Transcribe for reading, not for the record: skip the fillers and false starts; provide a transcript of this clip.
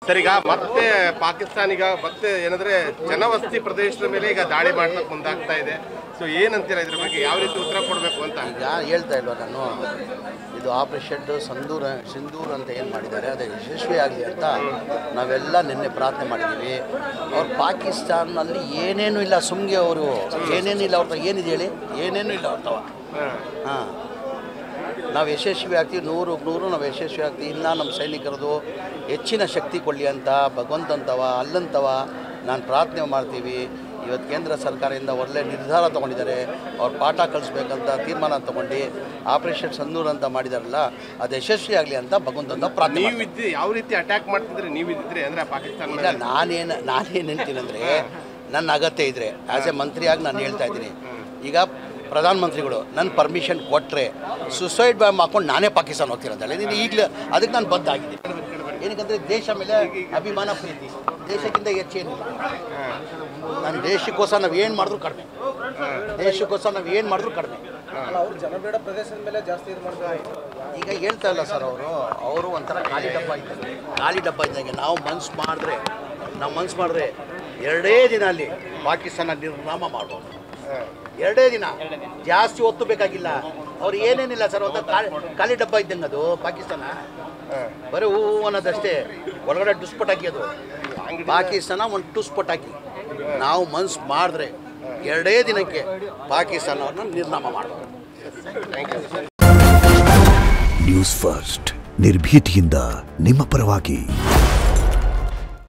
Sir, ಈಗ ಮತ್ತೆ ಪಾಕಿಸ್ತಾನ ಈಗ ಮತ್ತೆ ಏನಂದ್ರೆ ಜನವಸತಿ ಪ್ರದೇಶದ ಮೇಲೆ ಈಗ ದಾಳಿ ಮಾಡ್ಲಿಕ್ಕೆ ಮುಂದಾಗ್ತಾ ಇದೆ. ಸೊ ಏನಂತೀರಾ ಇದ್ರ ಬಗ್ಗೆ, ಯಾವ ರೀತಿ ಉತ್ತರ ಕೊಡಬೇಕು ಅಂತ? ಈಗ ಹೇಳ್ತಾ ಇಲ್ವ ನಾನು, ಇದು ಆಪರೇಷನ್ ಸಿಂಧೂರ್ ಅಂತ ಏನು ಮಾಡಿದ್ದಾರೆ ಅದು ಯಶಸ್ವಿ ಆಗಲಿ ಅಂತ ನಾವೆಲ್ಲ ನಿನ್ನೆ ಪ್ರಾರ್ಥನೆ ಮಾಡಿದ್ದೀವಿ. ಅವ್ರು ಪಾಕಿಸ್ತಾನಲ್ಲಿ ಏನೇನು ಇಲ್ಲ, ಸುಮ್ಗೆ ಅವರು ಏನೇನು ಇಲ್ಲ, ಅವ್ರ ಏನಿದೆ ಹೇಳಿ, ಏನೇನು ಇಲ್ಲ ಅವ್ರತವ. ಹಾಂ, ನಾವು ಯಶಸ್ವಿ ಆಗ್ತೀವಿ, 100% ನಾವು ಯಶಸ್ವಿ ಆಗ್ತೀವಿ. ಇನ್ನು ನಮ್ಮ ಸೈನಿಕರದು ಹೆಚ್ಚಿನ ಶಕ್ತಿ ಕೊಡಲಿ ಅಂತ ಭಗವಂತಂತವ ಅಲ್ಲಂತವ ನಾನು ಪ್ರಾರ್ಥನೆ ಮಾಡ್ತೀವಿ. ಇವತ್ತು ಕೇಂದ್ರ ಸರ್ಕಾರದಿಂದ ಒಳ್ಳೆ ನಿರ್ಧಾರ ತೊಗೊಂಡಿದ್ದಾರೆ. ಅವ್ರು ಪಾಠ ಕಲಿಸ್ಬೇಕಂತ ತೀರ್ಮಾನ ತೊಗೊಂಡು ಆಪರೇಷನ್ ಸಿಂಧೂರ್ ಅಂತ ಮಾಡಿದಾರಲ್ಲ, ಅದು ಯಶಸ್ವಿ ಆಗಲಿ ಅಂತ ಭಗವಂತಂತ ಪ್ರಾರ್ಥನೆ. ನೀವು ಯಾವ ರೀತಿ ಅಟ್ಯಾಕ್ ಮಾಡ್ತಿದ್ರೆ ನೀವು ಇದ್ದಿದ್ರೆ ಅಂದರೆ ಪಾಕಿಸ್ತಾನ? ಇಲ್ಲ, ನಾನೇನು ಹೇಳ್ತೀನಿ ಅಂದರೆ, ನನ್ನ ಅಗತ್ಯ ಇದ್ದರೆ ಆ್ಯಸ್ ಎ ಮಂತ್ರಿಯಾಗಿ ನಾನು ಹೇಳ್ತಾ ಇದ್ದೀನಿ. ಈಗ ಪ್ರಧಾನಮಂತ್ರಿಗಳು ನನ್ನ ಪರ್ಮಿಷನ್ ಕೊಟ್ಟರೆ ಸುಸೈಡ್ ಬಾಂಬ್ ಹಾಕೊಂಡು ನಾನೇ ಪಾಕಿಸ್ತಾನ ಹೋಗ್ತೀನಿ ಅಂತ ಹೇಳಿ ಈಗಲೇ ಅದಕ್ಕೆ ನಾನು ಬದ್ಧ ಆಗಿದ್ದೀನಿ. ಏನಕ್ಕಂದರೆ ದೇಶ ಮೇಲೆ ಅಭಿಮಾನ, ಪ್ರೀತಿ, ದೇಶಕ್ಕಿಂತ ಹೆಚ್ಚೇನಿಲ್ಲ. ನನ್ನ ದೇಶಕ್ಕೋಸ್ಕರ ನಾವು ಏನು ಮಾಡಿದ್ರು ಕಡಿಮೆ, ದೇಶಕ್ಕೋಸ್ಕರ ನಾವು ಏನು ಮಾಡಿದ್ರು ಕಡಿಮೆ. ಜನಬೇಡ ಪ್ರದೇಶದ ಮೇಲೆ ಜಾಸ್ತಿ ಇದು ಮಾಡ್ತಾರೆ. ಈಗ ಹೇಳ್ತಾ ಇಲ್ಲ ಸರ್, ಅವರು ಒಂಥರ ಖಾಲಿ ಡಬ್ಬ ಇದ್ದಂಗೆ. ನಾವು ಮನ್ಸು ಮಾಡಿದ್ರೆ 2 ದಿನ ಅಲ್ಲಿ ಪಾಕಿಸ್ತಾನ ನಿರ್ನಾಮ ಮಾಡ್ಬೋದು. 2 ದಿನ, ಜಾಸ್ತಿ ಹೊತ್ತು ಬೇಕಾಗಿಲ್ಲ. ಅವ್ರು ಏನೇನಿಲ್ಲ ಸರ್, ಒಂದು ಖಾಲಿ ಡಬ್ಬ ಇದ್ದಂಗೆ ಅದು ಪಾಕಿಸ್ತಾನ. ಬರೀ ಹೂ ಅನ್ನೋದಷ್ಟೇ, ಒಳಗಡೆ ಟುಸ್ಪಟಾಕಿ ಅದು ಪಾಕಿಸ್ತಾನ. ಒಂದು ಟುಸ್ಪಟಾಕಿ ನಾವು ಮನ್ಸು ಮಾಡಿದ್ರೆ 2 ದಿನಕ್ಕೆ ಪಾಕಿಸ್ತಾನವನ್ನು ನಿರ್ನಾಮ ಮಾಡ್ಬೋದು. ನ್ಯೂಸ್ ಫಸ್ಟ್, ನಿರ್ಭೀತಿಯಿಂದ ನಿಮ್ಮ ಪರವಾಗಿ.